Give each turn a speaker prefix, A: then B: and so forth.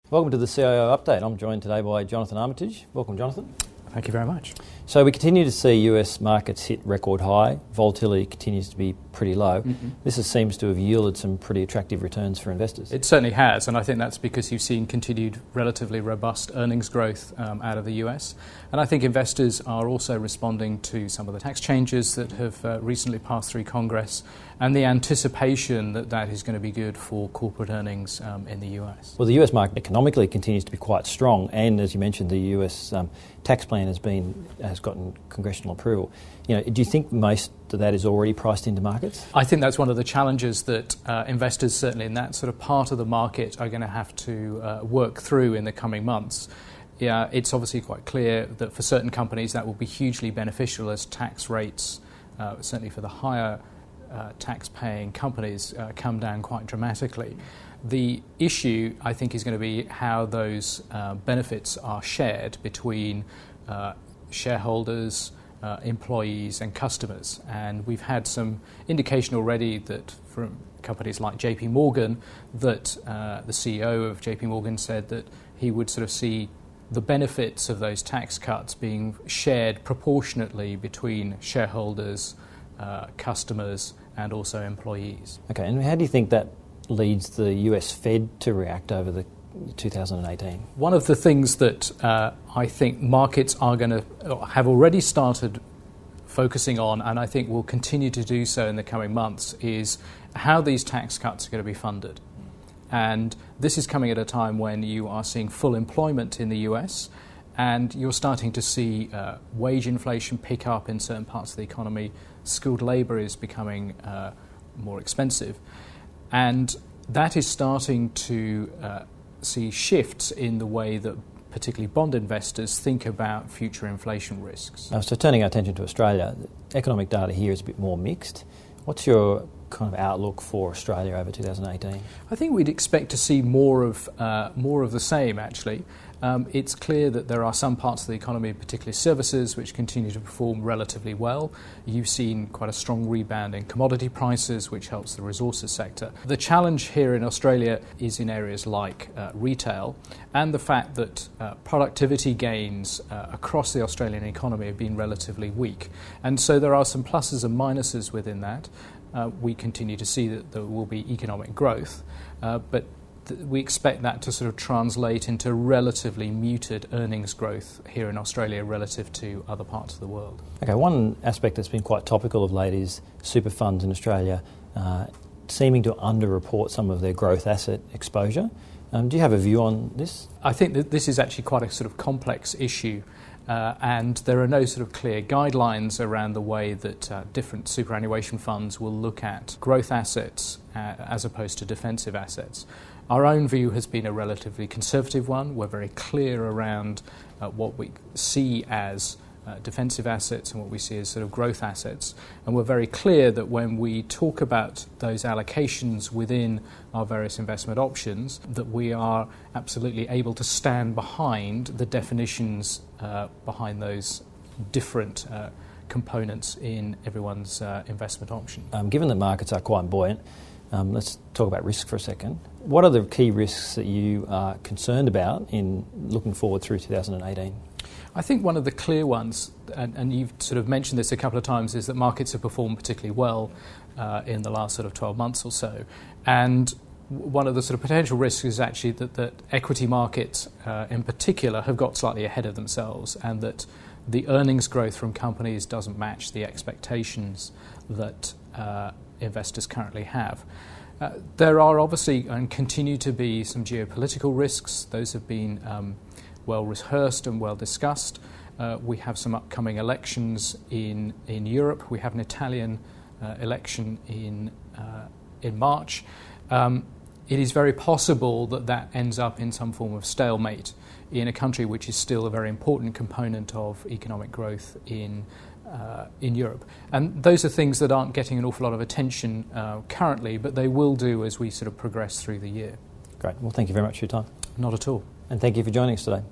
A: Welcome to the CIO Update. I'm joined today by Jonathan Armitage. Welcome, Jonathan.
B: Thank you very much.
A: So we continue to see US markets hit record high. Volatility continues to be pretty low. This seems to have yielded some pretty attractive returns for investors.
B: It certainly has, and I think that's because you've seen continued relatively robust earnings growth out of the US. And I think investors are also responding to some of the tax changes that have recently passed through Congress and the anticipation that that is going to be good for corporate earnings in the US.
A: Well, the US market economically continues to be quite strong, and as you mentioned, the US tax plan has gotten congressional approval. Do you think most of that is already priced into markets?
B: I think that's one of the challenges that investors, certainly in that sort of part of the market, are going to have to work through in the coming months. Yeah, it's obviously quite clear that for certain companies that will be hugely beneficial as tax rates, certainly for the higher tax-paying companies, come down quite dramatically. The issue, I think, is going to be how those benefits are shared between shareholders, employees and customers. And we've had some indication already that from companies like JP Morgan that the CEO of JP Morgan said that he would sort of see the benefits of those tax cuts being shared proportionately between shareholders, customers and also employees.
A: Okay, and how do you think that leads the US Fed to react over the 2018?
B: One of the things that I think markets are going to have already started focusing on, and I think will continue to do so in the coming months, is how these tax cuts are going to be funded. And this is coming at a time when you are seeing full employment in the US and you're starting to see wage inflation pick up in certain parts of the economy. Skilled labour is becoming more expensive. And that is starting to see shifts in the way that particularly bond investors think about future inflation risks.
A: So turning our attention to Australia, economic data here is a bit more mixed. What's your kind of outlook for Australia over 2018?
B: I think we'd expect to see more of the same, actually. It's clear that there are some parts of the economy, particularly services, which continue to perform relatively well. You've seen quite a strong rebound in commodity prices, which helps the resources sector. The challenge here in Australia is in areas like retail and the fact that productivity gains across the Australian economy have been relatively weak. And so there are some pluses and minuses within that. We continue to see that there will be economic growth, but we expect that to sort of translate into relatively muted earnings growth here in Australia relative to other parts of the world.
A: Okay, one aspect that's been quite topical of late is super funds in Australia seeming to underreport some of their growth asset exposure. Do you have a view on this?
B: I think that this is actually quite a sort of complex issue. And there are no sort of clear guidelines around the way that different superannuation funds will look at growth assets as opposed to defensive assets. Our own view has been a relatively conservative one. We're very clear around what we see as defensive assets and what we see as sort of growth assets. And we're very clear that when we talk about those allocations within our various investment options, that we are absolutely able to stand behind the definitions behind those different components in everyone's investment option.
A: Given that markets are quite buoyant, let's talk about risk for a second. What are the key risks that you are concerned about in looking forward through 2018?
B: I think one of the clear ones, and you've sort of mentioned this a couple of times, is that markets have performed particularly well in the last sort of 12 months or so. And one of the sort of potential risks is actually that equity markets in particular have got slightly ahead of themselves, and that the earnings growth from companies doesn't match the expectations that investors currently have. There are obviously and continue to be some geopolitical risks. Those have been well rehearsed and well discussed. We have some upcoming elections in Europe. We have an Italian election in March. It is very possible that ends up in some form of stalemate in a country which is still a very important component of economic growth in Europe. And those are things that aren't getting an awful lot of attention currently, but they will do as we sort of progress through the year.
A: Great. Well, thank you very much for your time.
B: Not at all.
A: And thank you for joining us today.